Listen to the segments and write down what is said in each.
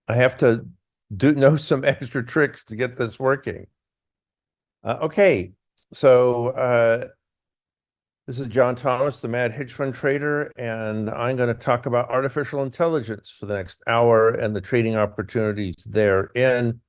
I have to know some extra tricks to get this working. Okay, so this is John Thomas, the Mad Hedge Fund Trader, and I'm going to talk about artificial intelligence for the next hour and the trading opportunities therein.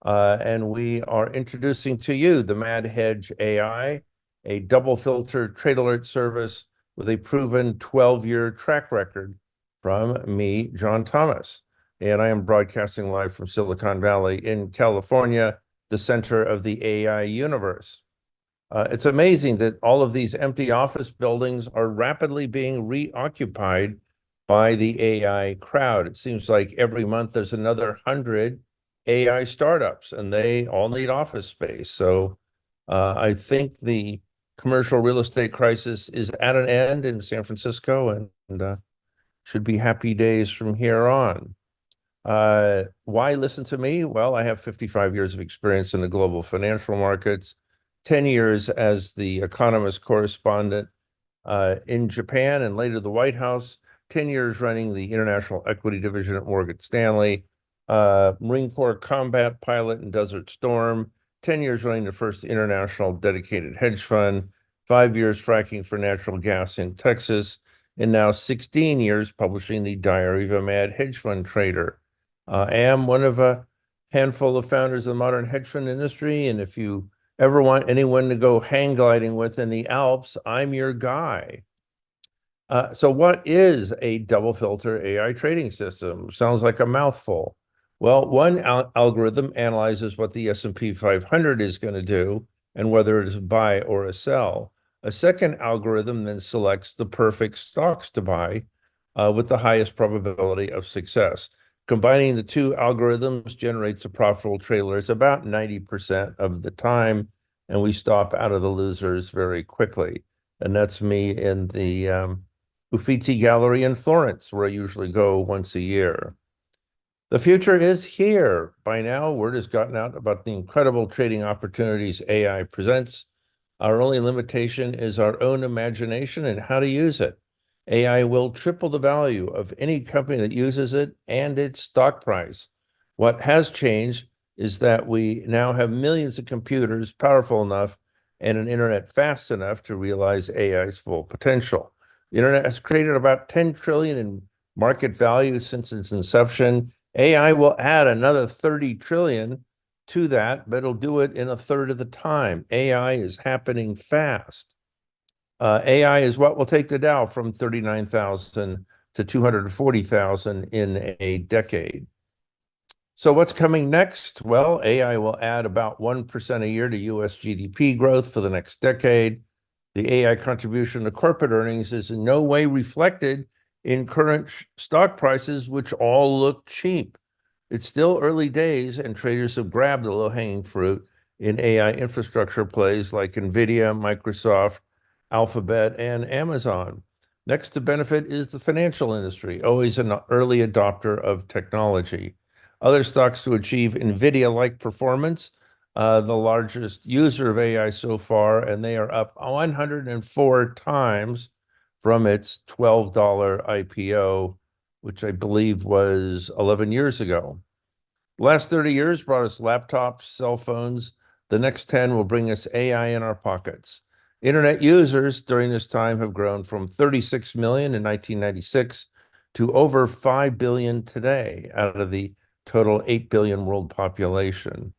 And we are introducing to you the Mad Hedge AI, a double filter trade alert service with a proven 12-year track record from me, John Thomas. And I am broadcasting live from Silicon Valley in California, the center of the AI universe. It's amazing that all of these empty office buildings are rapidly being reoccupied by the AI crowd. It seems like every month there's another 100 AI startups, and they all need office space. So I think the commercial real estate crisis is at an end in San Francisco, and should be happy days from here on. Why listen to me? Well, I have 55 years of experience in the global financial markets, 10 years as the economist correspondent in Japan and later the White House, 10 years running the international equity division at Morgan Stanley, Marine Corps combat pilot in Desert Storm, 10 years running the first international dedicated hedge fund, 5 years fracking for natural gas in Texas, and now 16 years publishing the Diary of a Mad Hedge Fund Trader. I am one of a handful of founders of the modern hedge fund industry, and if you ever want anyone to go hang gliding with in the Alps, I'm your guy. So what is a double filter AI trading system? Sounds like a mouthful. Well, one algorithm analyzes what the S&P 500 is going to do and whether it is a buy or a sell. A second algorithm then selects the perfect stocks to buy with the highest probability of success. Combining the two algorithms generates a profitable trailer. It's about 90% of the time, and we stop out of the losers very quickly. And that's me in the Uffizi Gallery in Florence, where I usually go once a year. The future is here. By now, word has gotten out about the incredible trading opportunities AI presents. Our only limitation is our own imagination and how to use it. AI will triple the value of any company that uses it and its stock price. What has changed is that we now have millions of computers powerful enough and an internet fast enough to realize AI's full potential. The internet has created about 10 trillion in market value since its inception. AI will add another 30 trillion to that, but it'll do it in a third of the time. AI is happening fast. AI is what will take the Dow from 39,000 to 240,000 in a decade. So what's coming next? Well, AI will add about 1% a year to US GDP growth for the next decade. The AI contribution to corporate earnings is in no way reflected in current stock prices, which all look cheap. It's still early days, and traders have grabbed the low-hanging fruit in AI infrastructure plays like NVIDIA, Microsoft, Alphabet, and Amazon. Next to benefit is the financial industry, always an early adopter of technology. Other stocks to achieve NVIDIA-like performance, the largest user of AI so far, and they are up 104 times from its $12 IPO, which I believe was 11 years ago. The last 30 years brought us laptops, cell phones. The next 10 will bring us AI in our pockets. Internet users during this time have grown from 36 million in 1996 to over 5 billion today out of the total 8 billion world population.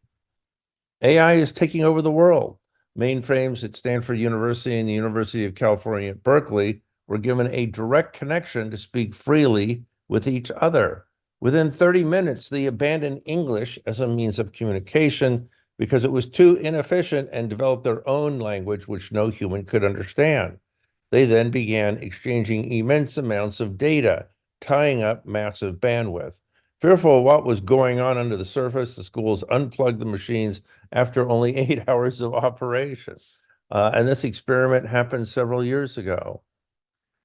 AI is taking over the world. Mainframes at Stanford University and the University of California at Berkeley were given a direct connection to speak freely with each other. Within 30 minutes, they abandoned English as a means of communication because it was too inefficient and developed their own language, which no human could understand. They then began exchanging immense amounts of data, tying up massive bandwidth. Fearful of what was going on under the surface, the schools unplugged the machines after only 8 hours of operation. And this experiment happened several years ago.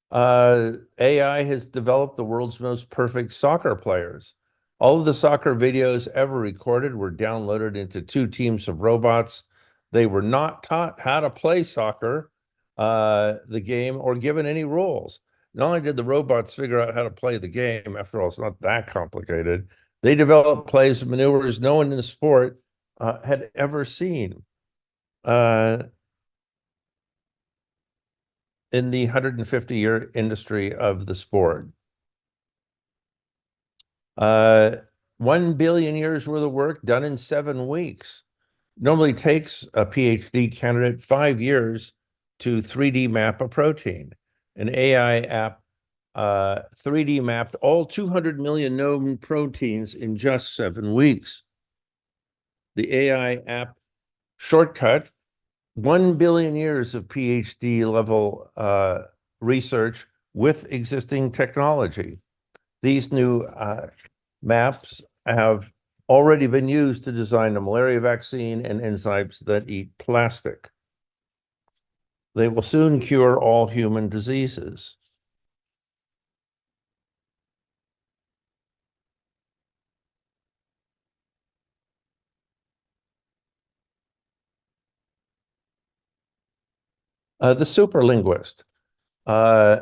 AI has developed the world's most perfect soccer players. All of the soccer videos ever recorded were downloaded into two teams of robots. They were not taught how to play soccer, the game, or given any rules. Not only did the robots figure out how to play the game, after all, it's not that complicated, They developed plays and maneuvers no one in the sport had ever seen uh, in the 150-year industry of the sport. Uh, 1 billion years worth of work done in 7 weeks. Normally takes a PhD candidate 5 years to 3D map a protein. An AI app 3D mapped all 200 million known proteins in just 7 weeks. The AI app shortcut 1 billion years of PhD level research with existing technology. These new maps have already been used to design a malaria vaccine and enzymes that eat plastic. They will soon cure all human diseases. The super linguist. Uh,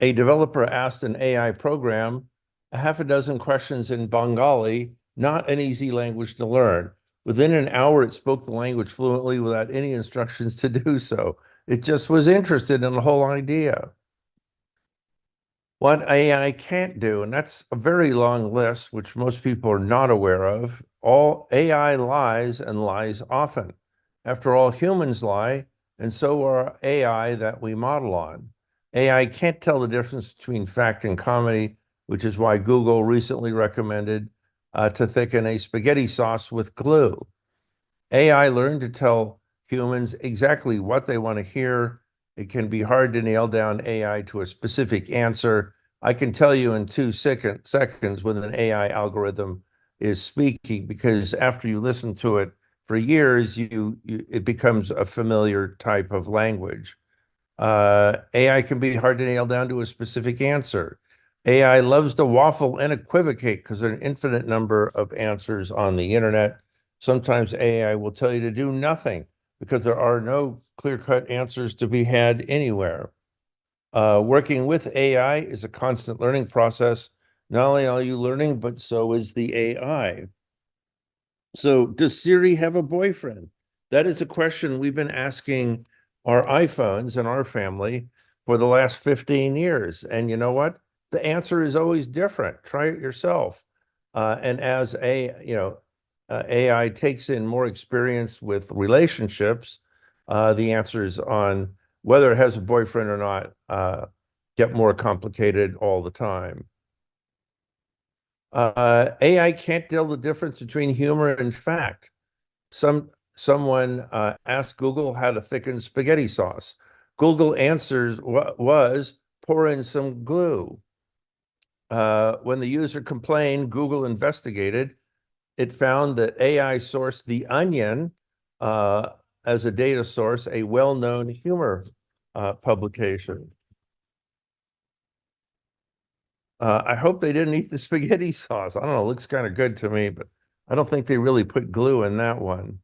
a developer asked an AI program a half a dozen questions in Bengali, not an easy language to learn. Within an hour, it spoke the language fluently without any instructions to do so. It just was interested in the whole idea. What AI can't do, and that's a very long list, which most people are not aware of. All AI lies and lies often. After all, humans lie, and so are AI that we model on. AI can't tell the difference between fact and comedy, which is why Google recently recommended to thicken a spaghetti sauce with glue. AI learned to tell humans exactly what they want to hear. It can be hard to nail down AI to a specific answer. I can tell you in 2 seconds when an AI algorithm is speaking, because after you listen to it for years, it becomes a familiar type of language. AI can be hard to nail down to a specific answer. AI loves to waffle and equivocate because there are an infinite number of answers on the internet. Sometimes AI will tell you to do nothing because there are no clear-cut answers to be had anywhere. Working with AI is a constant learning process. Not only are you learning, but so is the AI. So, does Siri have a boyfriend? That is a question we've been asking our iPhones and our family for the last 15 years. And you know what? The answer is always different. Try it yourself. And as AI takes in more experience with relationships, the answers on whether it has a boyfriend or not get more complicated all the time. AI can't tell the difference between humor and fact. Someone asked Google how to thicken spaghetti sauce. Google answers was pour in some glue. When the user complained, Google investigated. It found that AI sourced The Onion uh, as a data source, a well-known humor publication. I hope they didn't eat the spaghetti sauce. I don't know, it looks kind of good to me, but I don't think they really put glue in that one.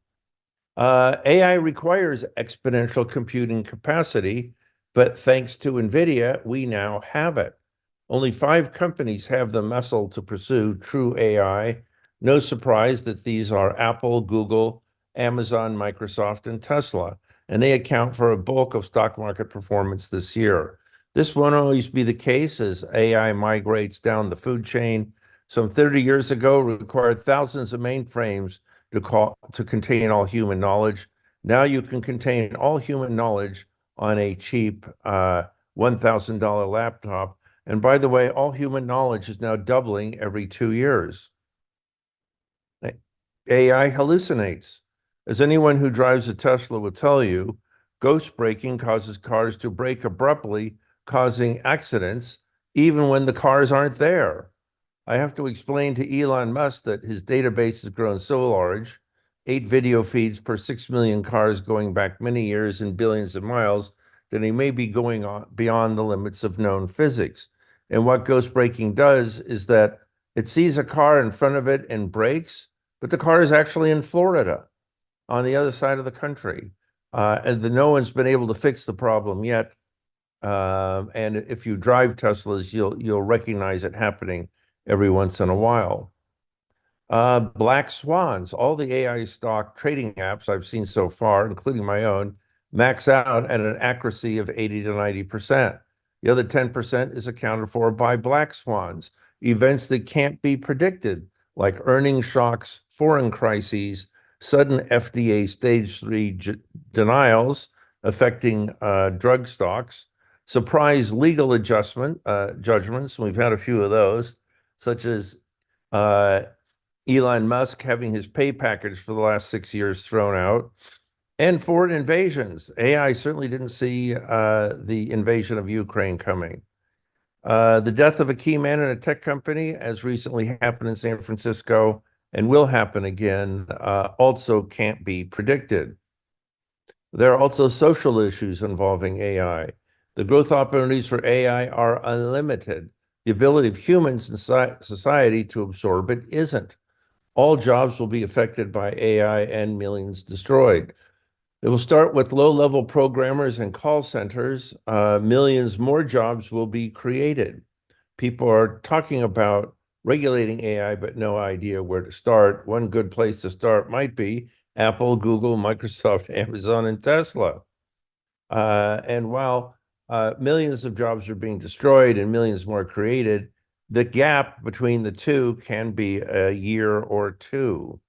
AI requires exponential computing capacity, but thanks to NVIDIA, we now have it. Only 5 companies have the muscle to pursue true AI. No surprise that these are Apple, Google, Amazon, Microsoft, and Tesla, and they account for a bulk of stock market performance this year. This won't always be the case as AI migrates down the food chain. Some 30 years ago, required thousands of mainframes to contain all human knowledge. Now you can contain all human knowledge on a cheap $1,000 laptop. And by the way, all human knowledge is now doubling every 2 years. AI hallucinates. As anyone who drives a Tesla will tell you, ghost braking causes cars to brake abruptly, causing accidents, even when the cars aren't there. I have to explain to Elon Musk that his database has grown so large, 8 video feeds per 6 million cars going back many years and billions of miles, that he may be going on beyond the limits of known physics. And what ghost braking does is that it sees a car in front of it and brakes, but the car is actually in Florida on the other side of the country. No one's been able to fix the problem yet. And if you drive Teslas, you'll recognize it happening every once in a while. Black swans, all the AI stock trading apps I've seen so far, including my own, max out at an accuracy of 80 to 90%. The other 10% is accounted for by black swans, events that can't be predicted, like earning shocks, foreign crises, sudden FDA stage 3 denials affecting drug stocks, surprise legal judgments, and we've had a few of those, such as uh, Elon Musk having his pay package for the last 6 years thrown out, and foreign invasions. AI certainly didn't see the invasion of Ukraine coming. The death of a key man in a tech company, as recently happened in San Francisco and will happen again, also can't be predicted. There are also social issues involving AI. The growth opportunities for AI are unlimited. The ability of humans in society to absorb it isn't. All jobs will be affected by AI and millions destroyed. It will start with low-level programmers and call centers. Millions more jobs will be created. People are talking about regulating AI, but no idea where to start. One good place to start might be Apple, Google, Microsoft, Amazon, and Tesla. And while millions of jobs are being destroyed and millions more created, the gap between the two can be a year or two.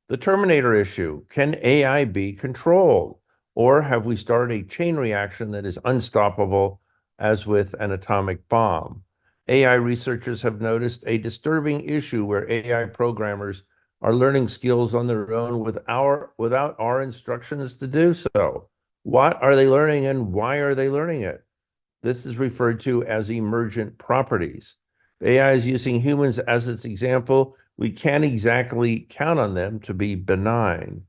The Terminator issue, can AI be controlled? Or have we started a chain reaction that is unstoppable, as with an atomic bomb? AI researchers have noticed a disturbing issue where AI programmers are learning skills on their own without our instructions to do so. What are they learning and why are they learning it? This is referred to as emergent properties. AI is using humans as its example. We can't exactly count on them to be benign.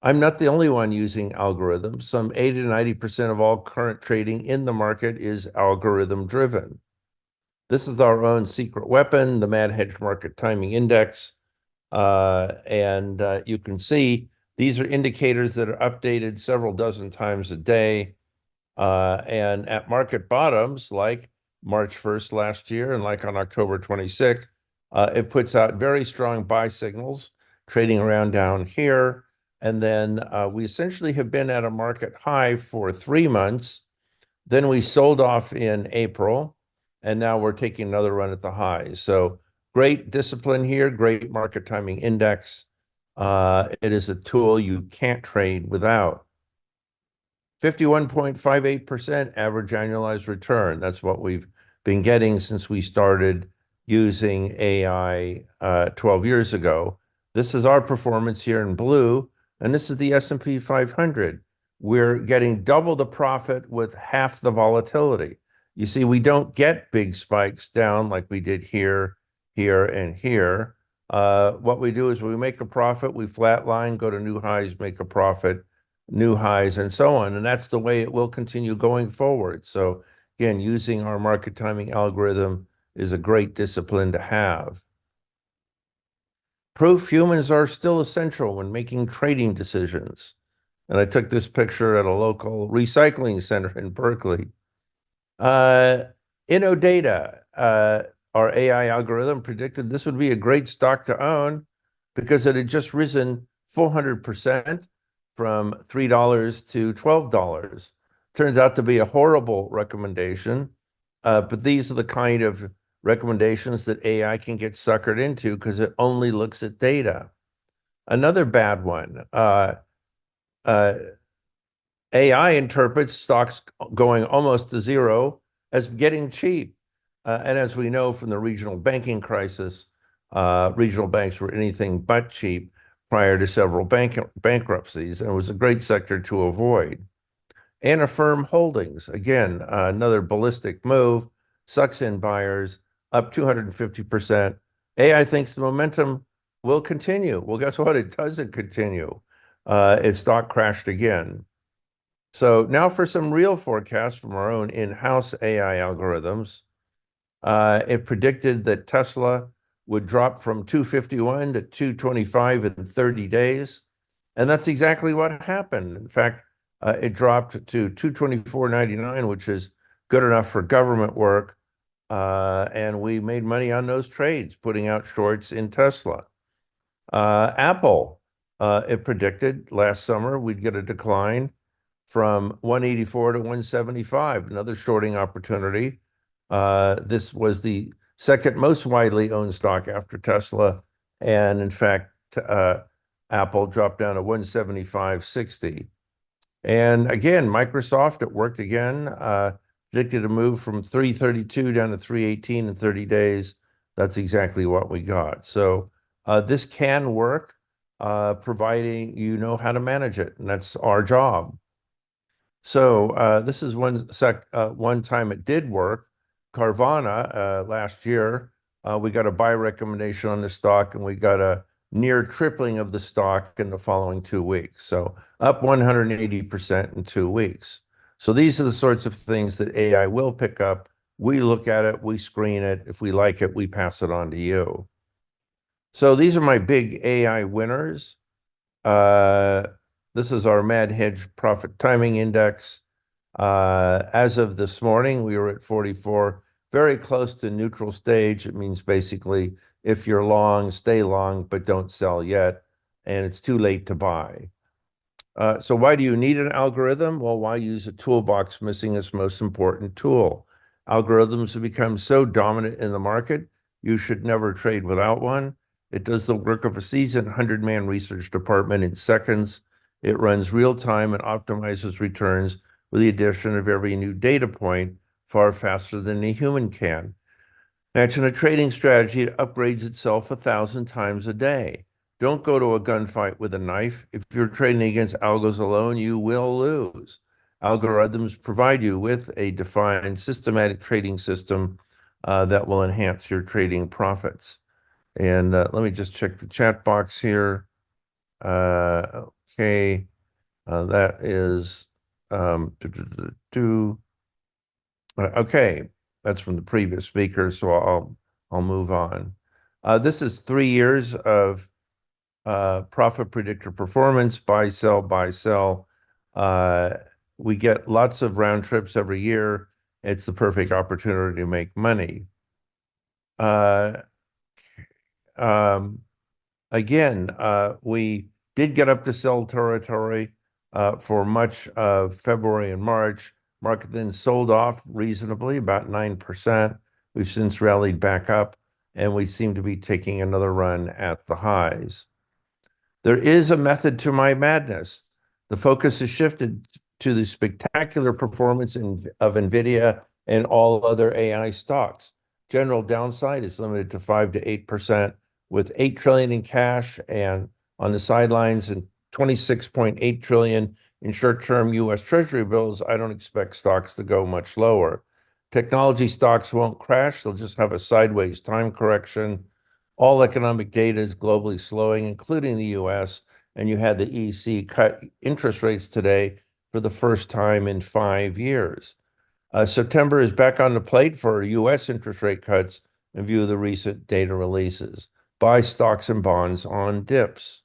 I'm not the only one using algorithms. Some 80 to 90% of all current trading in the market is algorithm driven. This is our own secret weapon, the Mad Hedge Market Timing Index. And you can see these are indicators that are updated several dozen times a day. And at market bottoms, like March 1st last year and like on October 26th, it puts out very strong buy signals, trading around down here. And then we essentially have been at a market high for 3 months. Then we sold off in April, and now we're taking another run at the highs. So great discipline here, great market timing index. It is a tool you can't trade without. 51.58% average annualized return. That's what we've been getting since we started using AI 12 years ago. This is our performance here in blue, and this is the S&P 500. We're getting double the profit with half the volatility. You see, we don't get big spikes down like we did here, here, and here. What we do is we make a profit, we flatline, go to new highs, make a profit, new highs, and so on. And that's the way it will continue going forward. So again, using our market timing algorithm is a great discipline to have. Proof humans are still essential when making trading decisions. And I took this picture at a local recycling center in Berkeley. InnoData, our AI algorithm, predicted this would be a great stock to own because it had just risen 400% from $3 to $12. Turns out to be a horrible recommendation, but these are the kind of recommendations that AI can get suckered into because it only looks at data. Another bad one, AI interprets stocks going almost to zero as getting cheap. And as we know from the regional banking crisis, regional banks were anything but cheap prior to several bankruptcies, and it was a great sector to avoid. And Affirm Holdings, again, another ballistic move, sucks in buyers, up 250%. AI thinks the momentum will continue. Well, guess what? It doesn't continue. Its stock crashed again. So now for some real forecasts from our own in-house AI algorithms. It predicted that Tesla would drop from 251 to 225 in 30 days. And that's exactly what happened. In fact, it dropped to 224.99, which is good enough for government work. and we made money on those trades, putting out shorts in Tesla. Apple, it predicted last summer we'd get a decline from 184 to 175, another shorting opportunity. This was the second most widely owned stock after Tesla. And in fact, Apple dropped down to 175.60. And again, Microsoft, it worked again. Predicted a move from 332 down to 318 in 30 days. That's exactly what we got. So this can work, providing you know how to manage it, and that's our job. So this is one time it did work. Carvana last year, we got a buy recommendation on the stock, and we got a near tripling of the stock in the following 2 weeks. So up 180% in 2 weeks. So these are the sorts of things that AI will pick up. We look at it, we screen it. If we like it, we pass it on to you. So these are my big AI winners. Uh, this is our Mad Hedge Profit Timing Index. As of this morning, we were at 44, very close to neutral stage. It means basically if you're long, stay long, but don't sell yet, and it's too late to buy. So why do you need an algorithm? Well, why use a toolbox missing its most important tool? Algorithms have become so dominant in the market, you should never trade without one. It does the work of a seasoned 100-man research department in seconds. It runs real time and optimizes returns with the addition of every new data point far faster than a human can. Imagine a trading strategy that upgrades itself 1,000 times a day. Don't go to a gunfight with a knife. If you're trading against algos alone, you will lose. Algorithms provide you with a defined systematic trading system that will enhance your trading profits. And let me just check the chat box here. Okay, that is okay. That's from the previous speaker, so I'll move on. This is 3 years of profit predictor performance, buy, sell, buy, sell. We get lots of round trips every year. It's the perfect opportunity to make money. Uh, um, Again, we did get up to sell territory for much of February and March. Market then sold off reasonably, about 9%. We've since rallied back up, and we seem to be taking another run at the highs. There is a method to my madness. The focus has shifted to the spectacular performance of NVIDIA and all other AI stocks. General downside is limited to 5 to 8%, with 8 trillion in cash and on the sidelines and 26.8 trillion in short-term US Treasury bills. I don't expect stocks to go much lower. Technology stocks won't crash. They'll just have a sideways time correction. All economic data is globally slowing, including the US, and you had the EC cut interest rates today for the first time in 5 years. September is back on the plate for US interest rate cuts in view of the recent data releases. Buy stocks and bonds on dips.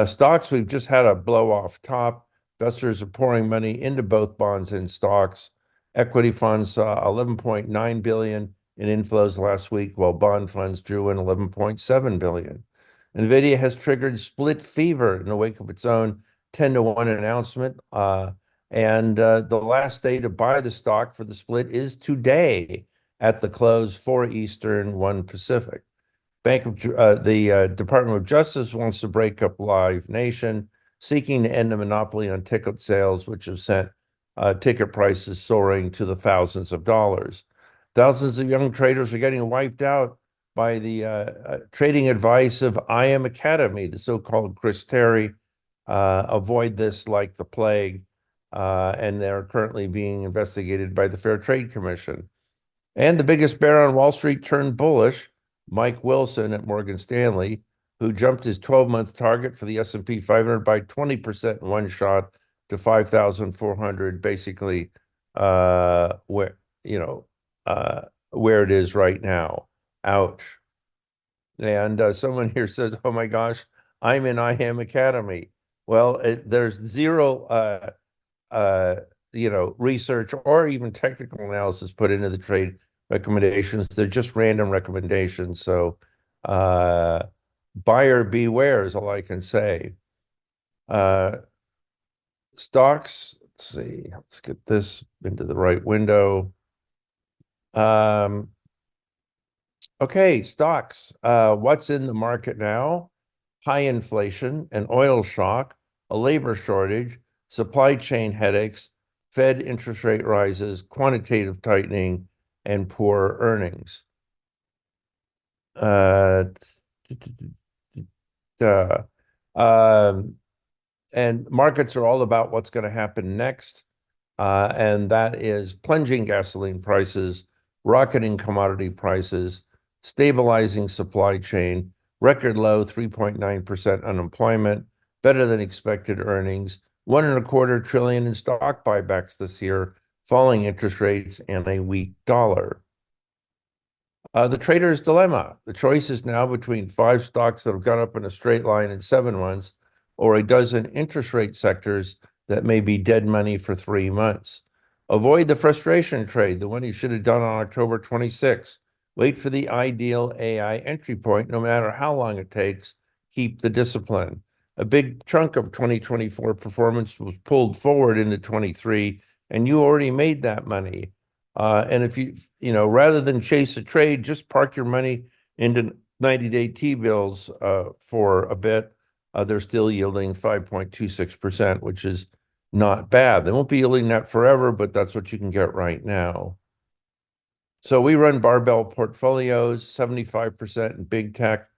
Stocks, we've just had a blow off top. Investors are pouring money into both bonds and stocks. Equity funds saw 11.9 billion in inflows last week, while bond funds drew in 11.7 billion. NVIDIA has triggered split fever in the wake of its own 10-to-1 announcement. And the last day to buy the stock for the split is today at the close, 4 Eastern, 1 Pacific. The Department of Justice wants to break up Live Nation, seeking to end the monopoly on ticket sales, which have sent ticket prices soaring to the thousands of dollars. Thousands of young traders are getting wiped out by the trading advice of IM Academy, the so-called Chris Terry. Avoid this like the plague, and they're currently being investigated by the Fair Trade Commission. And the biggest bear on Wall Street turned bullish, Mike Wilson at Morgan Stanley, who jumped his 12-month target for the S&P 500 by 20% in one shot to 5,400, basically where where it is right now. Ouch. And someone here says, "Oh my gosh, I'm in IM Academy." Well, there's zero research or even technical analysis put into the trade. recommendations. They're just random recommendations. So buyer beware is all I can say. Uh, Stocks, let's see, let's get this into the right window. Um, okay, stocks. What's in the market now? High inflation, an oil shock, a labor shortage, supply chain headaches, Fed interest rate rises, quantitative tightening, and poor earnings. Uh, uh, um, and markets are all about what's going to happen next. And that is plunging gasoline prices, rocketing commodity prices, stabilizing supply chain, record low 3.9% unemployment, better than expected earnings, 1.25 trillion in stock buybacks this year, falling interest rates, and a weak dollar. The trader's dilemma. The choice is now between 5 stocks that have gone up in a straight line in 7 months, or a dozen interest rate sectors that may be dead money for 3 months. Avoid the frustration trade, the one you should have done on October 26th. Wait for the ideal AI entry point, no matter how long it takes. Keep the discipline. A big chunk of 2024 performance was pulled forward into 23, and you already made that money. And if rather than chase a trade, just park your money into 90-day T-bills for a bit. They're still yielding 5.26%, which is not bad. They won't be yielding that forever, but that's what you can get right now. So we run barbell portfolios, 75% in big tech,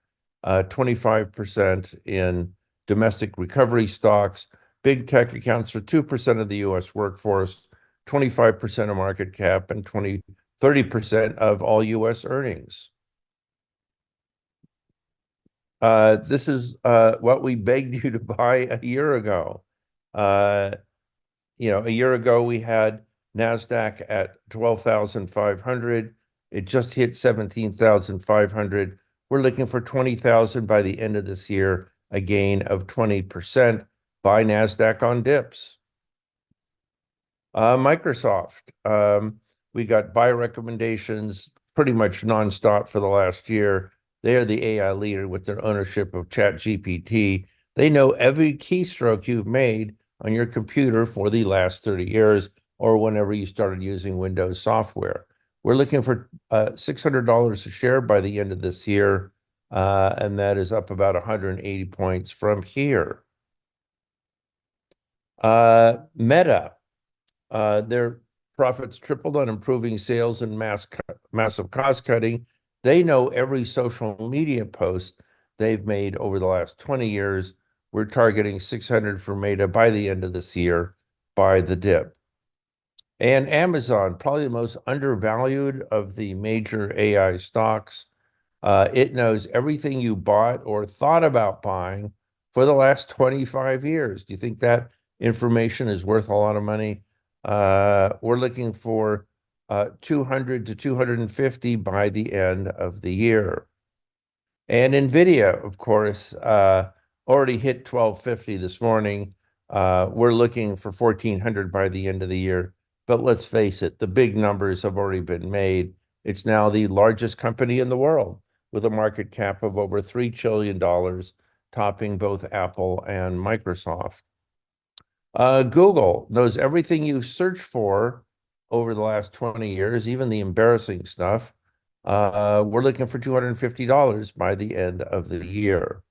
25% in domestic recovery stocks. Big tech accounts for 2% of the US workforce, 25% of market cap, and 30% of all US earnings. This is what we begged you to buy a year ago. A year ago we had NASDAQ at 12,500. It just hit 17,500. We're looking for 20,000 by the end of this year, a gain of 20%. Buy NASDAQ on dips. Microsoft. We got buy recommendations pretty much nonstop for the last year. They are the AI leader with their ownership of ChatGPT. They know every keystroke you've made on your computer for the last 30 years or whenever you started using Windows software. We're looking for $600 a share by the end of this year, and that is up about 180 points from here. Meta. Their profits tripled on improving sales and massive cost cutting. They know every social media post they've made over the last 20 years. We're targeting 600 for Meta by the end of this year by the dip. And Amazon, probably the most undervalued of the major AI stocks. It knows everything you bought or thought about buying for the last 25 years. Do you think that information is worth a lot of money? We're looking for 200 to 250 by the end of the year. And NVIDIA, of course, already hit 1250 this morning. We're looking for 1400 by the end of the year. But let's face it, the big numbers have already been made. It's now the largest company in the world with a market cap of over $3 trillion, topping both Apple and Microsoft. Google knows everything you search for over the last 20 years, even the embarrassing stuff. We're looking for $250 by the end of the year.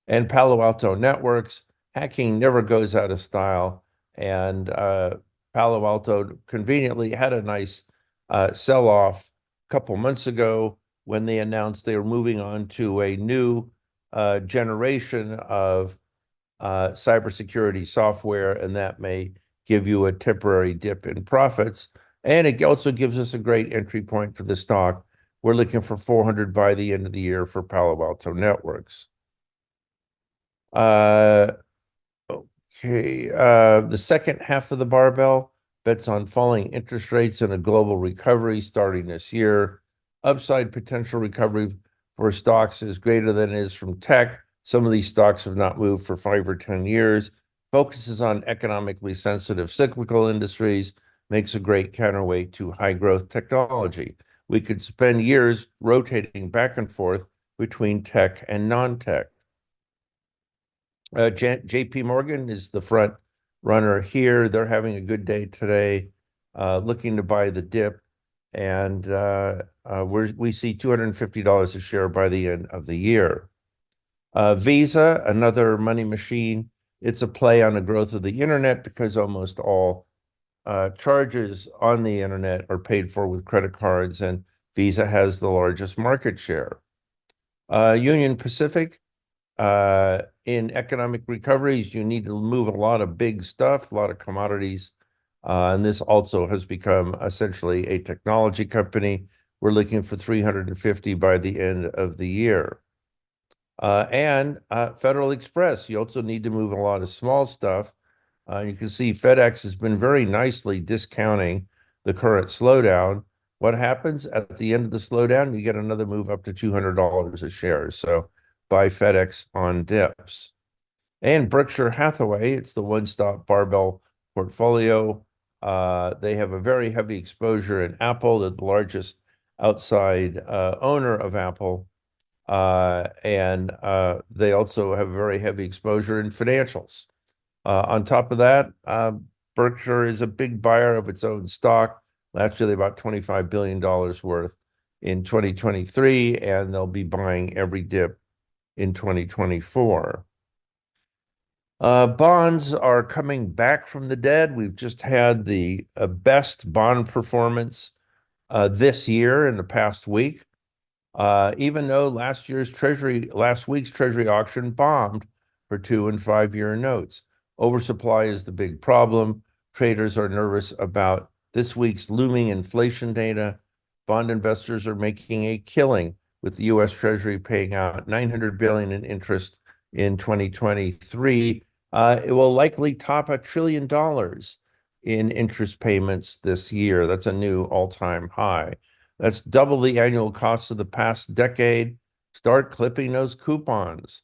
And Palo Alto Networks, hacking never goes out of style. And Palo Alto conveniently had a nice sell-off a couple months ago when they announced they were moving on to a new generation of cybersecurity software, and that may give you a temporary dip in profits. And it also gives us a great entry point for the stock. We're looking for 400 by the end of the year for Palo Alto Networks. Okay, the second half of the barbell bets on falling interest rates and a global recovery starting this year. Upside potential recovery for stocks is greater than it is from tech. Some of these stocks have not moved for 5 or 10 years. Focuses on economically sensitive cyclical industries, makes a great counterweight to high growth technology. we could spend years rotating back and forth between tech and non-tech. JP Morgan is the front runner here. They're having a good day today, looking to buy the dip. And we see $250 a share by the end of the year. Visa, another money machine. It's a play on the growth of the internet because almost all charges on the internet are paid for with credit cards, and Visa has the largest market share. Union Pacific, in economic recoveries, you need to move a lot of big stuff, a lot of commodities. And this also has become essentially a technology company. We're looking for 350 by the end of the year. And Federal Express, you also need to move a lot of small stuff. You can see FedEx has been very nicely discounting the current slowdown. What happens at the end of the slowdown? You get another move up to $200 a share. So buy FedEx on dips. And Berkshire Hathaway, it's the one-stop barbell portfolio. They have a very heavy exposure in Apple. They're the largest outside owner of Apple. And they also have a very heavy exposure in financials. On top of that, Berkshire is a big buyer of its own stock. Last year, they bought $25 billion worth in 2023, and they'll be buying every dip in 2024. Bonds are coming back from the dead. We've just had the best bond performance this year in the past week. Even though last week's Treasury auction bombed for 2- and 5-year notes. Oversupply is the big problem. Traders are nervous about this week's looming inflation data. Bond investors are making a killing with the U.S. Treasury paying out $900 billion in interest in 2023. It will likely top $1 trillion in interest payments this year. That's a new all-time high. That's double the annual cost of the past decade. Start clipping those coupons.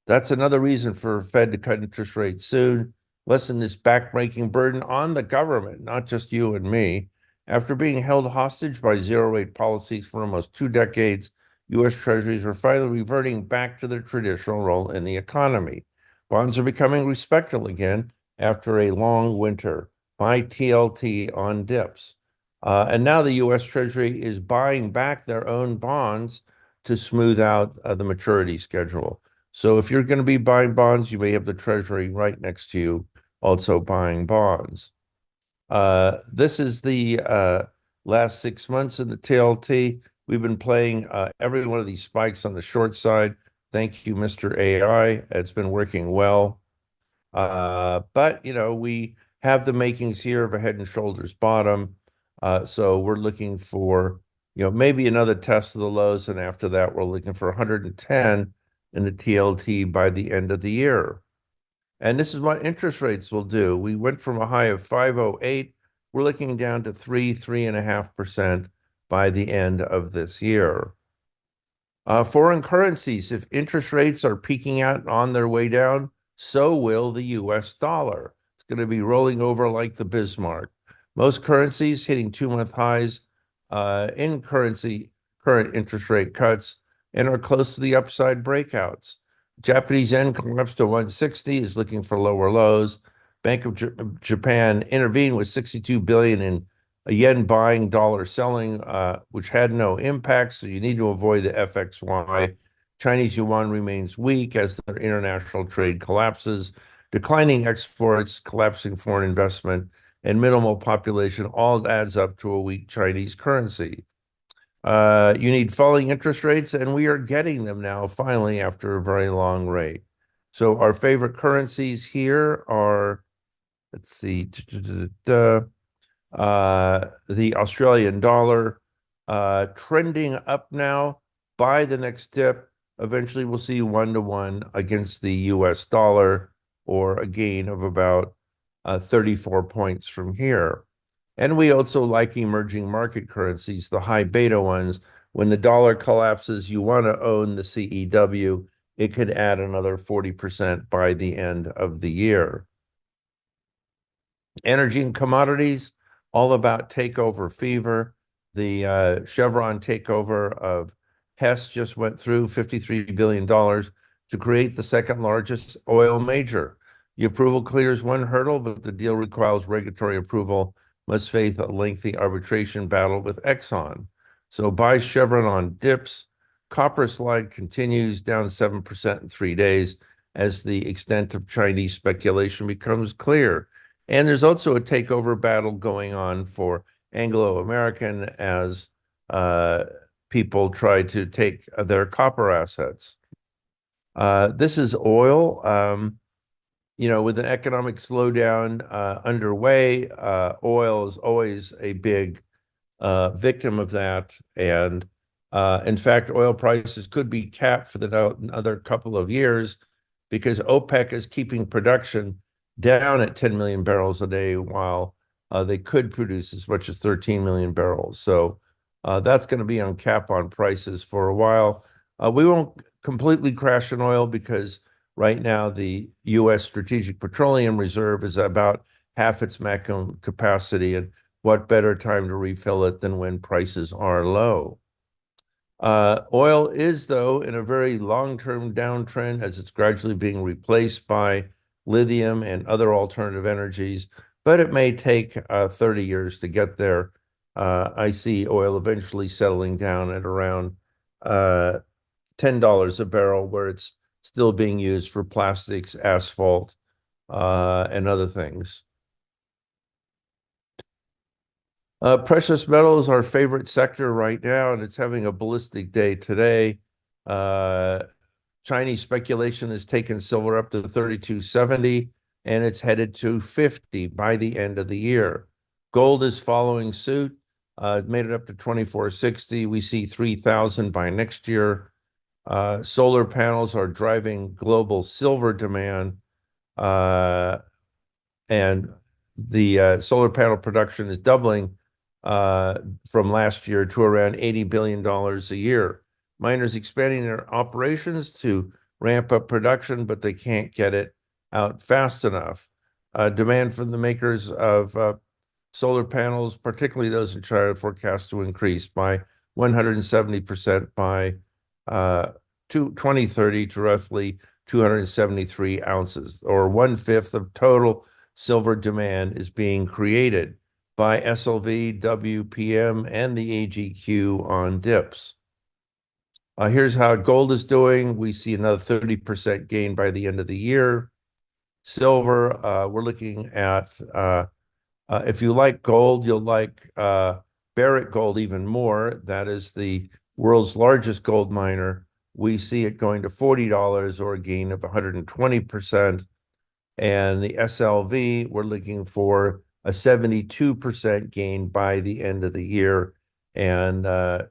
That's another reason for Fed to cut interest rates soon. Lessen this backbreaking burden on the government, not just you and me. After being held hostage by zero-rate policies for almost 2 decades, U.S. Treasuries are finally reverting back to their traditional role in the economy. Bonds are becoming respectable again after a long winter. Buy TLT on dips. And now the U.S. Treasury is buying back their own bonds to smooth out the maturity schedule. So if you're going to be buying bonds, you may have the Treasury right next to you also buying bonds. This is the last 6 months in the TLT. We've been playing every one of these spikes on the short side. Thank you, Mr. AI. It's been working well. But, we have the makings here of a head and shoulders bottom. So we're looking for, maybe another test of the lows. And after that, we're looking for 110 in the TLT by the end of the year. And this is what interest rates will do. We went from a high of 508. We're looking down to 3.5% by the end of this year. Foreign currencies, if interest rates are peaking out on their way down, so will the US dollar. It's going to be rolling over like the Bismarck. Most currencies hitting 2-month highs in current interest rate cuts and are close to the upside breakouts. Japanese yen collapsed to 160, is looking for lower lows. Bank of Japan intervened with 62 billion in yen buying, dollar selling, which had no impact, so you need to avoid the FXY. Chinese yuan remains weak as their international trade collapses. Declining exports, collapsing foreign investment, and minimal population all adds up to a weak Chinese currency. You need falling interest rates, and we are getting them now, finally, after a very long wait. So our favorite currencies here are, let's see, the Australian dollar trending up now. By the next dip, eventually we'll see 1-to-1 against the US dollar, or a gain of about 34 points from here. And we also like emerging market currencies, the high beta ones. When the dollar collapses, you want to own the CEW. It could add another 40% by the end of the year. Energy and commodities, all about takeover fever. The Chevron takeover of Hess just went through $53 billion to create the second largest oil major. The approval clears one hurdle, but the deal requires regulatory approval, must face a lengthy arbitration battle with Exxon. So buy Chevron on dips. Copper slide continues down 7% in 3 days as the extent of Chinese speculation becomes clear. And there's also a takeover battle going on for Anglo-American as people try to take their copper assets. This is oil. With an economic slowdown underway, oil is always a big victim of that. And in fact, oil prices could be capped for another couple of years because OPEC is keeping production down at 10 million barrels a day while they could produce as much as 13 million barrels. So that's going to be on cap on prices for a while. We won't completely crash in oil because right now the U.S. Strategic Petroleum Reserve is about half its maximum capacity, and what better time to refill it than when prices are low? Oil is, though, in a very long-term downtrend as it's gradually being replaced by lithium and other alternative energies, but it may take 30 years to get there. I see oil eventually settling down at around $10 a barrel, where it's still being used for plastics, asphalt, and other things. Precious metals, our favorite sector right now, and it's having a ballistic day today. Chinese speculation has taken silver up to 32.70, and it's headed to 50 by the end of the year. Gold is following suit. It made it up to 24.60. We see 3,000 by next year. Solar panels are driving global silver demand, and the solar panel production is doubling from last year to around $80 billion a year. Miners expanding their operations to ramp up production, but they can't get it out fast enough. Demand from the makers of solar panels, particularly those in China, forecast to increase by 170% by 2030 to roughly 273 ounces, or 1/5 of total silver demand is being created by SLV, WPM, and the AGQ on dips. Here's how gold is doing. We see another 30% gain by the end of the year. Silver, we're looking at, if you like gold, you'll like Barrick Gold even more. That is the world's largest gold miner. We see it going to $40 or a gain of 120%. And the SLV, we're looking for a 72% gain by the end of the year. And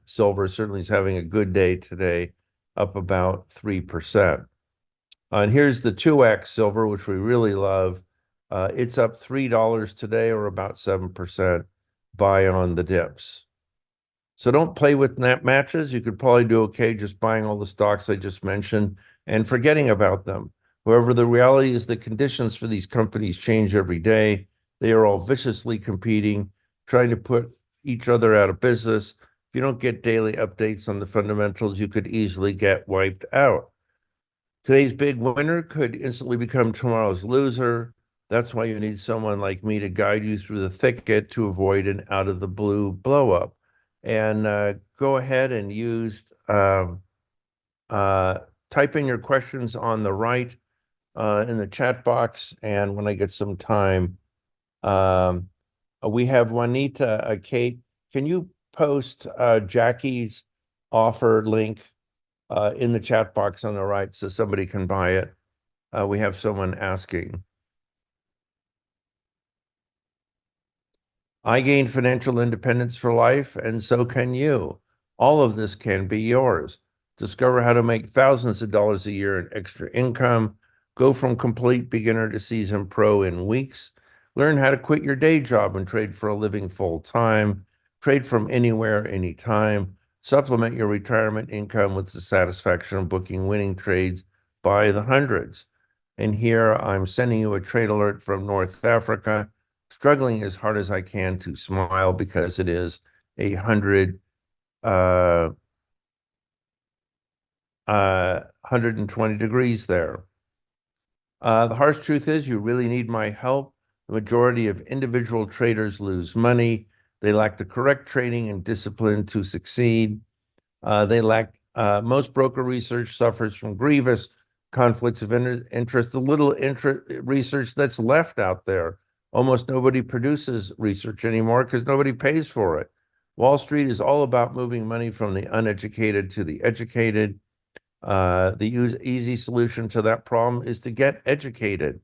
silver certainly is having a good day today, up about 3%. And here's the 2X silver, which we really love. It's up $3 today, or about 7%, buy on the dips. So don't play with matches. You could probably do okay just buying all the stocks I just mentioned and forgetting about them. However, the reality is the conditions for these companies change every day. They are all viciously competing, trying to put each other out of business. If you don't get daily updates on the fundamentals, you could easily get wiped out. Today's big winner could instantly become tomorrow's loser. That's why you need someone like me to guide you through the thicket to avoid an out of the blue blow up. And go ahead and type in your questions on the right in the chat box. And when I get some time, we have Juanita, Kate. Can you post Jackie's offer link in the chat box on the right so somebody can buy it? We have someone asking. I gained financial independence for life, and so can you. All of this can be yours. Discover how to make thousands of dollars a year in extra income. Go from complete beginner to seasoned pro in weeks. Learn how to quit your day job and trade for a living full time. Trade from anywhere, anytime. Supplement your retirement income with the satisfaction of booking winning trades by the hundreds. And here I'm sending you a trade alert from North Africa. Struggling as hard as I can to smile because it is uh, 120 degrees there. The harsh truth is you really need my help. The majority of individual traders lose money. They lack the correct training and discipline to succeed. Most broker research suffers from grievous conflicts of interest. The little research that's left out there. Almost nobody produces research anymore because nobody pays for it. Wall Street is all about moving money from the uneducated to the educated. The easy solution to that problem is to get educated.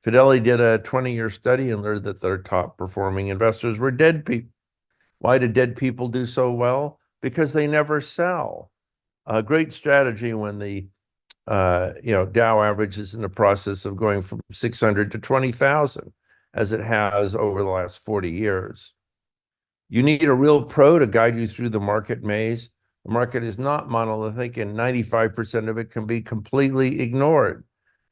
Fidelity did a 20-year study and learned that their top performing investors were dead people. Why did dead people do so well? Because they never sell. A great strategy when the Dow average is in the process of going from 600 to 20,000, as it has over the last 40 years. You need a real pro to guide you through the market maze. The market is not monolithic, and 95% of it can be completely ignored.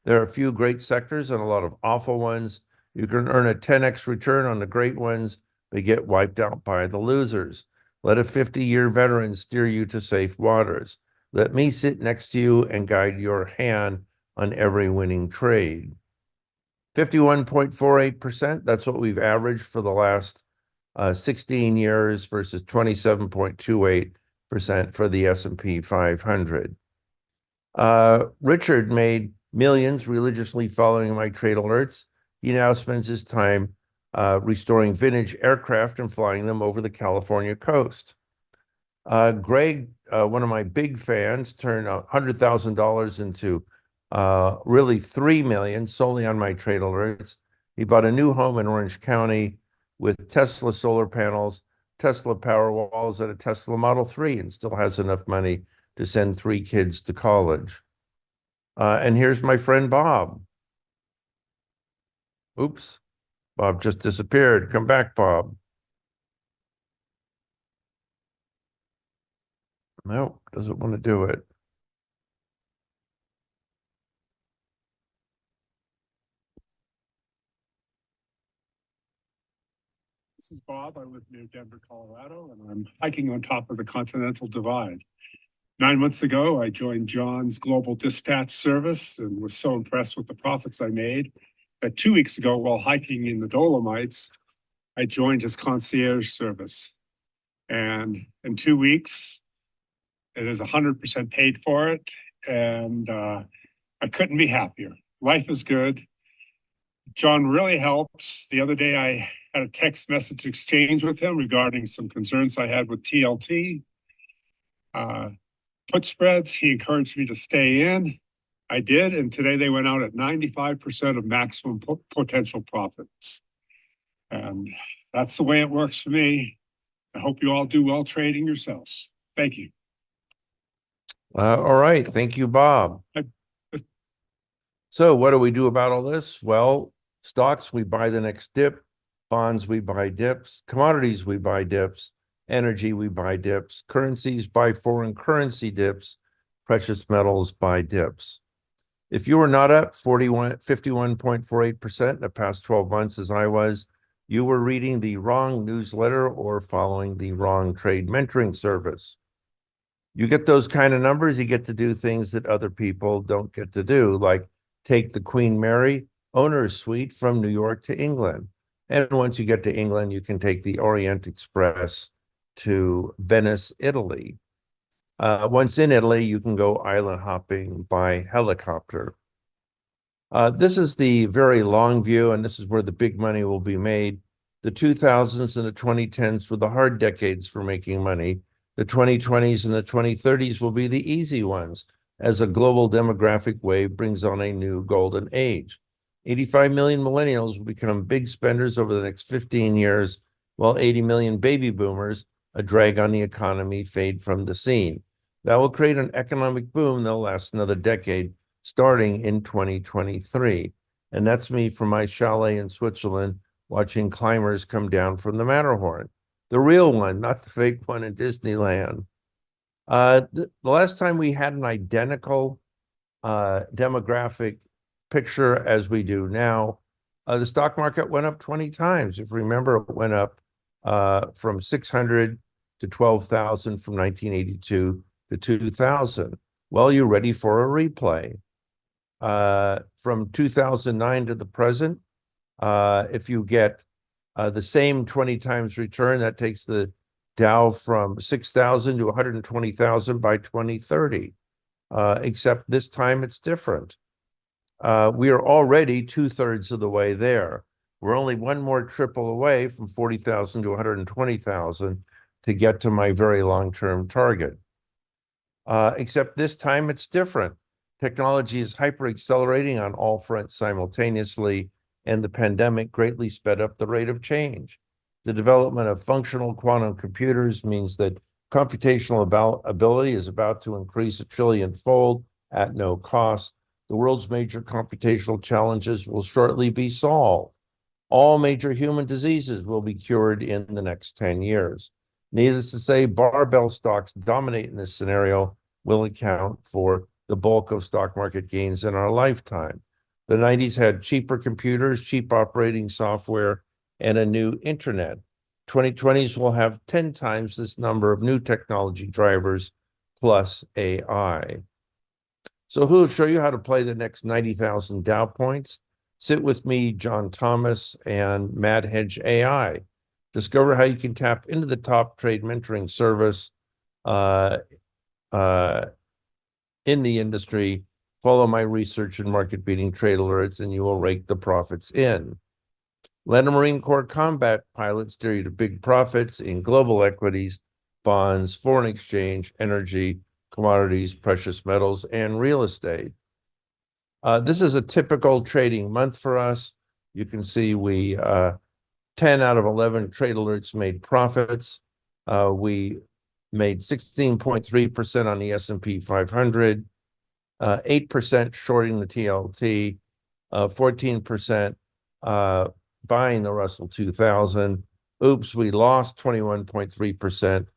There are a few great sectors and a lot of awful ones. You can earn a 10x return on the great ones, but get wiped out by the losers. Let a 50-year veteran steer you to safe waters. Let me sit next to you and guide your hand on every winning trade. 51.48%, that's what we've averaged for the last 16 years versus 27.28% for the S&P 500. Richard made millions religiously following my trade alerts. He now spends his time restoring vintage aircraft and flying them over the California coast. Greg, one of my big fans, turned $100,000 into really $3 million solely on my trade alerts. He bought a new home in Orange County with Tesla solar panels, Tesla power walls, and a Tesla Model 3, and still has enough money to send 3 kids to college. And here's my friend Bob. Oops, Bob just disappeared. Come back, Bob. Nope, doesn't want to do it. This is Bob. I live near Denver, Colorado, and I'm hiking on top of the Continental Divide. 9 months ago, I joined John's Global Dispatch Service and was so impressed with the profits I made that 2 weeks ago, while hiking in the Dolomites, I joined his concierge service. And in 2 weeks, it is 100% paid for it, and I couldn't be happier. Life is good. John really helps. The other day, I had a text message exchange with him regarding some concerns I had with TLT. Put spreads, he encouraged me to stay in. I did, and today they went out at 95% of maximum potential profits. And that's the way it works for me. I hope you all do well trading yourselves. Thank you. All right. Thank you, Bob. So what do we do about all this? Well, stocks, we buy the next dip. Bonds, we buy dips. Commodities, we buy dips. Energy, we buy dips. Currencies, buy foreign currency dips. Precious metals, buy dips. If you were not up 51.48% in the past 12 months as I was, you were reading the wrong newsletter or following the wrong trade mentoring service. You get those kind of numbers, you get to do things that other people don't get to do, like take the Queen Mary owner's suite from New York to England. And once you get to England, you can take the Orient Express to Venice, Italy. Once in Italy, you can go island hopping by helicopter. This is the very long view, and this is where the big money will be made. The 2000s and the 2010s were the hard decades for making money. The 2020s and the 2030s will be the easy ones, as a global demographic wave brings on a new golden age. 85 million millennials will become big spenders over the next 15 years, while 80 million baby boomers, a drag on the economy, fade from the scene. That will create an economic boom that'll last another decade, starting in 2023. And that's me from my chalet in Switzerland, watching climbers come down from the Matterhorn. The real one, not the fake one in Disneyland. The last time we had an identical demographic picture as we do now, the stock market went up 20 times. If you remember, it went up from 600 to 12,000 from 1982 to 2000. Well, you're ready for a replay. From 2009 to the present, if you get the same 20 times return, that takes the Dow from 6,000 to 120,000 by 2030. Except this time it's different. We are already 2/3 of the way there. We're only one more triple away from 40,000 to 120,000 to get to my very long-term target. Except this time it's different. Technology is hyper-accelerating on all fronts simultaneously, and the pandemic greatly sped up the rate of change. The development of functional quantum computers means that computational ability is about to increase 1 trillion-fold at no cost. The world's major computational challenges will shortly be solved. All major human diseases will be cured in the next 10 years. Needless to say, barbell stocks dominate in this scenario, will account for the bulk of stock market gains in our lifetime. The 90s had cheaper computers, cheap operating software, and a new internet. 2020s will have 10 times this number of new technology drivers plus AI. So who will show you how to play the next 90,000 Dow points? Sit with me, John Thomas, and Mad Hedge AI. Discover how you can tap into the top trade mentoring service in the industry. Follow my research and market-beating trade alerts, and you will rake the profits in. Let a Marine Corps combat pilot steer you to big profits in global equities, bonds, foreign exchange, energy, commodities, precious metals, and real estate. This is a typical trading month for us. You can see we 10 out of 11 trade alerts made profits. We made 16.3% on the S&P 500, 8% shorting the TLT, 14% buying the Russell 2000. Oops, we lost 21.3%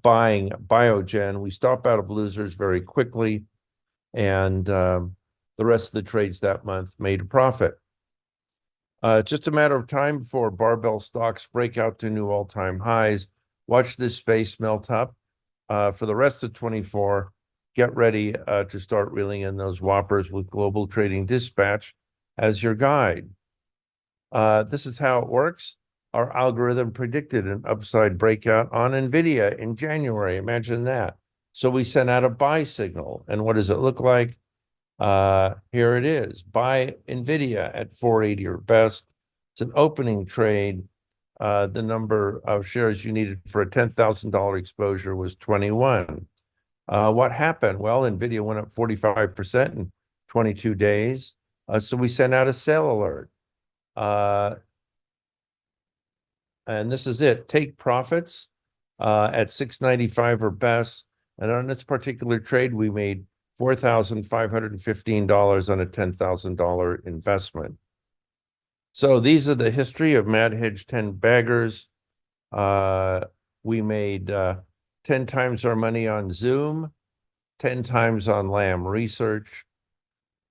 buying Biogen. We stop out of losers very quickly, and the rest of the trades that month made a profit. Just a matter of time before barbell stocks break out to new all-time highs. Watch this space melt up. For the rest of 24, get ready to start reeling in those whoppers with Global Trading Dispatch as your guide. This is how it works. Our algorithm predicted an upside breakout on NVIDIA in January. Imagine that. So we sent out a buy signal. And what does it look like? Here it is. Buy NVIDIA at 480 or best. It's an opening trade. The number of shares you needed for a $10,000 exposure was 21. What happened? Well, NVIDIA went up 45% in 22 days. So we sent out a sell alert. And this is it. Take profits at 695 or best. And on this particular trade, we made $4,515 on a $10,000 investment. So these are the history of Mad Hedge 10 baggers. We made 10 times our money on Zoom, 10 times on Lamb Research,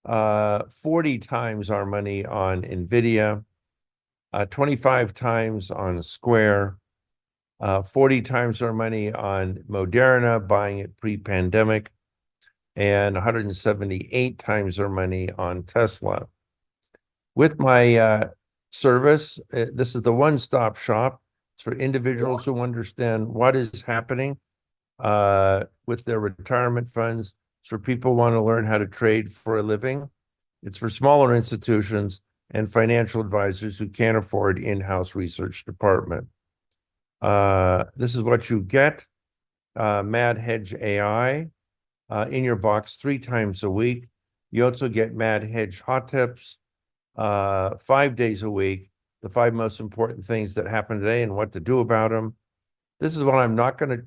40 times our money on NVIDIA, 25 times on Square, 40 times our money on Moderna, buying it pre-pandemic, and 178 times our money on Tesla. With my service, this is the one-stop shop. It's for individuals who understand what is happening with their retirement funds. It's for people who want to learn how to trade for a living. It's for smaller institutions and financial advisors who can't afford in-house research department. This is what you get. Mad Hedge AI in your box 3 times a week. You also get Mad Hedge hot tips 5 days a week, the 5 most important things that happen today and what to do about them. This is what I'm not going to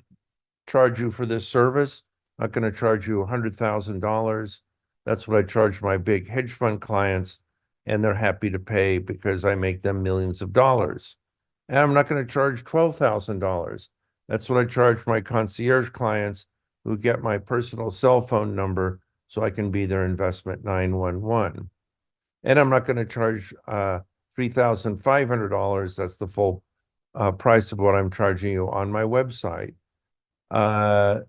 charge you for this service. I'm not going to charge you $100,000. That's what I charge my big hedge fund clients, and they're happy to pay because I make them millions of dollars. And I'm not going to charge $12,000. That's what I charge my concierge clients who get my personal cell phone number so I can be their investment 911. And I'm not going to charge $3,500. That's the full price of what I'm charging you on my website. Uh,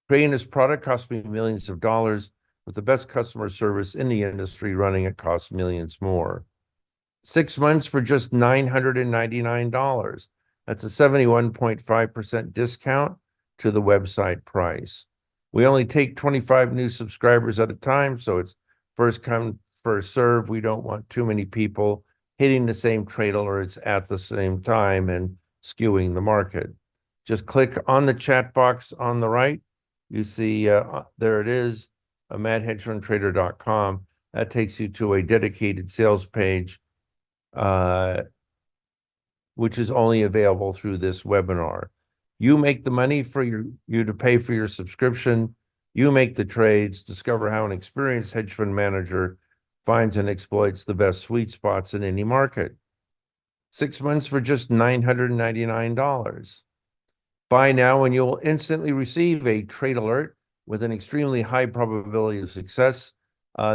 Creating this product cost me millions of dollars, with the best customer service in the industry running it costs millions more. 6 months for just $999. That's a 71.5% discount to the website price. We only take 25 new subscribers at a time, so it's first come, first serve. We don't want too many people hitting the same trade alerts at the same time and skewing the market. Just click on the chat box on the right. You see, there it is, madhedgefundtrader.com. That takes you to a dedicated sales page, which is only available through this webinar. You make the money for you to pay for your subscription. You make the trades, discover how an experienced hedge fund manager finds and exploits the best sweet spots in any market. 6 months for just $999. Buy now and you'll instantly receive a trade alert with an extremely high probability of success.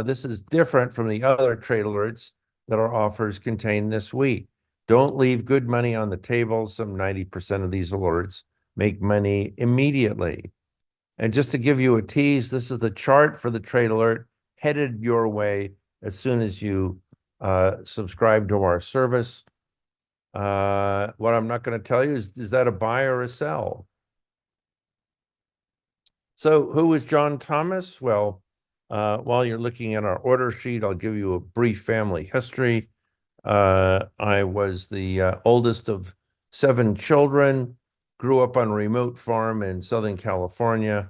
This is different from the other trade alerts that our offers contain this week. Don't leave good money on the table. Some 90% of these alerts make money immediately. And just to give you a tease, this is the chart for the trade alert headed your way as soon as you subscribe to our service. What I'm not going to tell you is that a buy or a sell? So who is John Thomas? Well, while you're looking at our order sheet, I'll give you a brief family history. I was the oldest of 7 children, grew up on a remote farm in Southern California,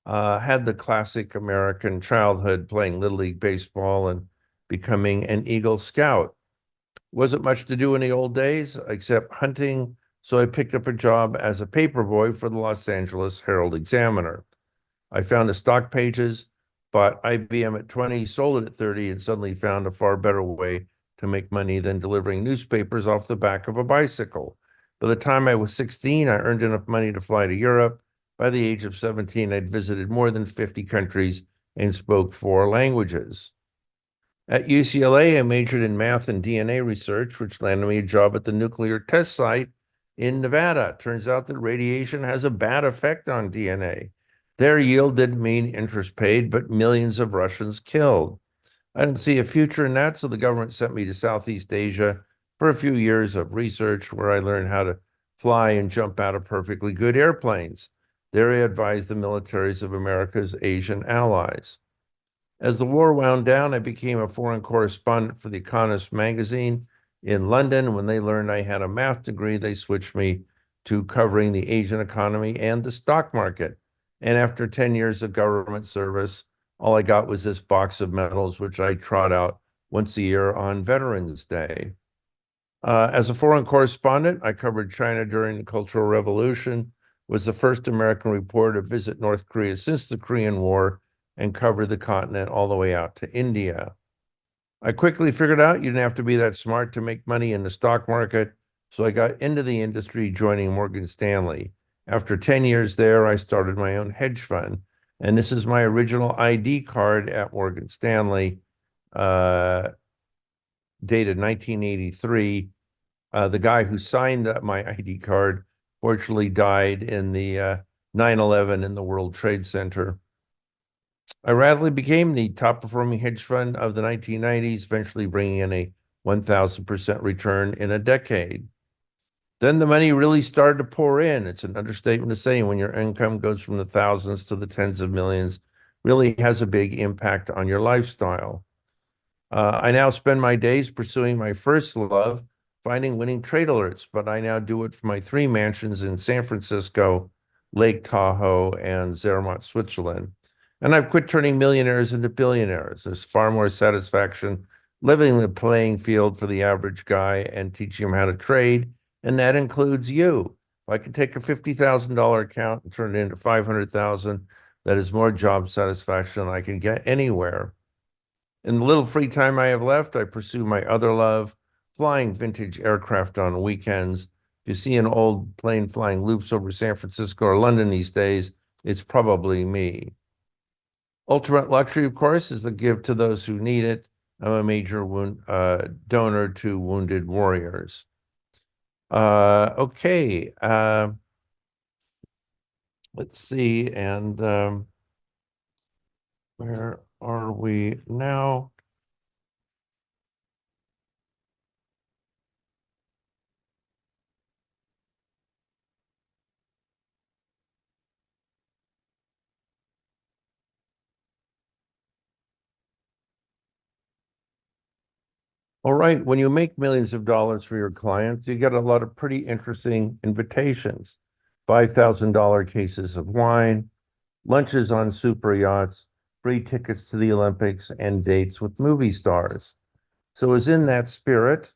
had the classic American childhood playing Little League Baseball and becoming an Eagle Scout. Wasn't much to do in the old days except hunting, so I picked up a job as a paperboy for the Los Angeles Herald Examiner. I found the stock pages, bought IBM at 20, sold it at 30, and suddenly found a far better way to make money than delivering newspapers off the back of a bicycle. By the time I was 16, I earned enough money to fly to Europe. By the age of 17, I'd visited more than 50 countries and spoke 4 languages. At UCLA, I majored in math and DNA research, which landed me a job at the nuclear test site in Nevada. Turns out that radiation has a bad effect on DNA. Their yield didn't mean interest paid, but millions of Russians killed. I didn't see a future in that, so the government sent me to Southeast Asia for a few years of research where I learned how to fly and jump out of perfectly good airplanes. There I advised the militaries of America's Asian allies. As the war wound down, I became a foreign correspondent for The Economist magazine in London. When they learned I had a math degree, they switched me to covering the Asian economy and the stock market. And after 10 years of government service, all I got was this box of medals, which I trot out once a year on Veterans Day. As a foreign correspondent, I covered China during the Cultural Revolution, was the first American reporter to visit North Korea since the Korean War, and covered the continent all the way out to India. I quickly figured out you didn't have to be that smart to make money in the stock market, so I got into the industry joining Morgan Stanley. After 10 years there, I started my own hedge fund, and this is my original ID card at Morgan Stanley, dated 1983. The guy who signed my ID card fortunately died in the 9/11 in the World Trade Center. I rapidly became the top performing hedge fund of the 1990s, eventually bringing in a 1,000% return in a decade. Then the money really started to pour in. It's an understatement to say when your income goes from the thousands to the tens of millions, really has a big impact on your lifestyle. I now spend my days pursuing my first love, finding winning trade alerts, but I now do it for my 3 mansions in San Francisco, Lake Tahoe, and Zermatt, Switzerland. And I've quit turning millionaires into billionaires. There's far more satisfaction living the playing field for the average guy and teaching him how to trade, and that includes you. If I can take a $50,000 account and turn it into 500,000, that is more job satisfaction than I can get anywhere. In the little free time I have left, I pursue my other love, flying vintage aircraft on weekends. If you see an old plane flying loops over San Francisco or London these days, it's probably me. Ultimate luxury, of course, is the give to those who need it. I'm a major donor to wounded warriors. Okay. Let's see. And where are we now? All right. When you make millions of dollars for your clients, you get a lot of pretty interesting invitations. $5,000 cases of wine, lunches on super yachts, free tickets to the Olympics, and dates with movie stars. So it was in that spirit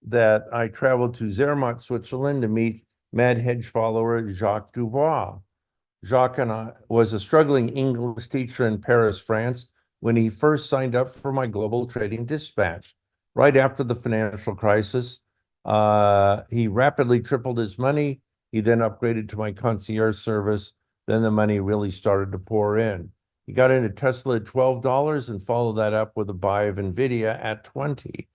that I traveled to Zermatt, Switzerland to meet Mad Hedge follower Jacques Dubois. Jacques and I was a struggling English teacher in Paris, France, when he first signed up for my global trading dispatch. Right after the financial crisis, he rapidly tripled his money. He then upgraded to my concierge service. Then the money really started to pour in. He got into Tesla at $12 and followed that up with a buy of NVIDIA at 20.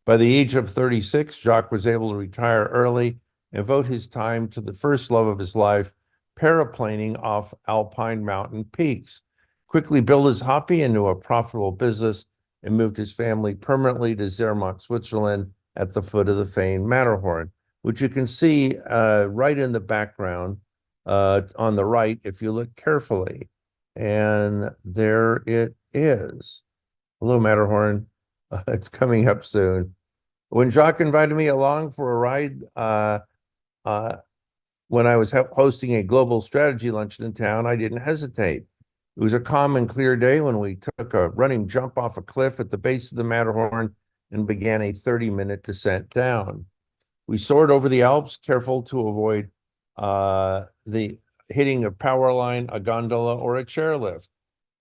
By the age of 36, Jacques was able to retire early and devote his time to the first love of his life, paraplaning off alpine mountain peaks, quickly built his hobby into a profitable business, and moved his family permanently to Zermatt, Switzerland, at the foot of the famed Matterhorn, which you can see right in the background on the right if you look carefully. And there it is. Hello, Matterhorn. It's coming up soon. When Jacques invited me along for a ride, uh, when I was hosting a global strategy luncheon in town, I didn't hesitate. It was a calm and clear day when we took a running jump off a cliff at the base of the Matterhorn and began a 30-minute descent down. We soared over the Alps, careful to avoid the hitting a power line, a gondola, or a chairlift.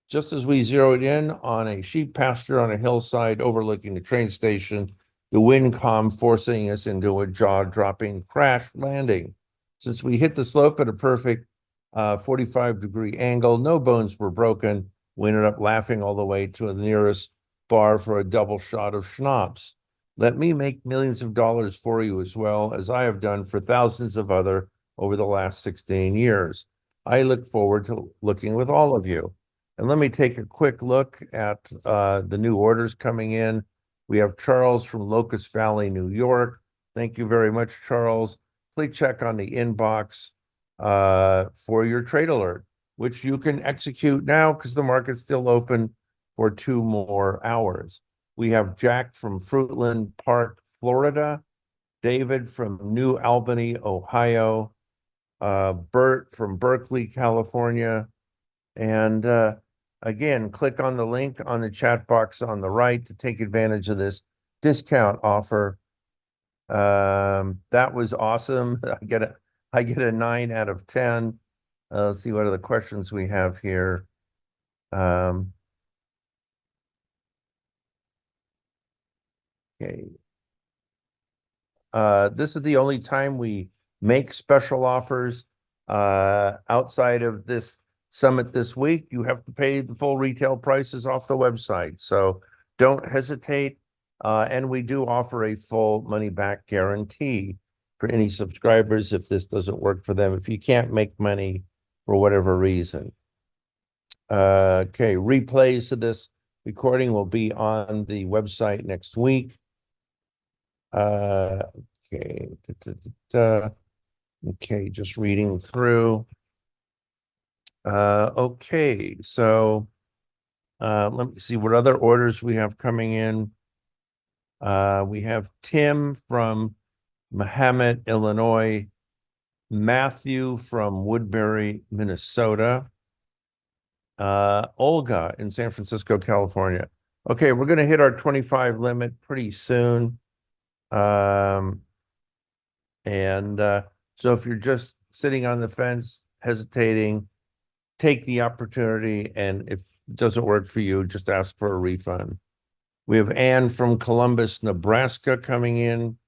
Just as we zeroed in on a sheep pasture on a hillside overlooking the train station, the wind calmed, forcing us into a jaw-dropping crash landing. Since we hit the slope at a perfect 45-degree angle, no bones were broken. We ended up laughing all the way to the nearest bar for a double shot of schnapps. Let me make millions of dollars for you as well as I have done for thousands of other over the last 16 years. I look forward to looking with all of you. And let me take a quick look at the new orders coming in. We have Charles from Locust Valley, New York. Thank you very much, Charles. Please check on the inbox for your trade alert, which you can execute now because the market's still open for 2 more hours. We have Jack from Fruitland Park, Florida, David from New Albany, Ohio, Bert from Berkeley, California, and again, click on the link on the chat box on the right to take advantage of this discount offer. That was awesome. I get a 9 out of 10. Let's see what other questions we have here. Okay. This is the only time we make special offers. Outside of this summit this week, you have to pay the full retail prices off the website. So don't hesitate. And we do offer a full money back guarantee for any subscribers if this doesn't work for them, if you can't make money for whatever reason. Okay, replays of this recording will be on the website next week. Okay. Okay, just reading through. Okay, so let me see what other orders we have coming in. We have Tim from Mahomet, Illinois, Matthew from Woodbury, Minnesota, Olga in San Francisco, California. Okay, we're going to hit our 25 limit pretty soon. And so if you're just sitting on the fence, hesitating, take the opportunity. And if it doesn't work for you, just ask for a refund. We have Ann from Columbus, Nebraska coming in.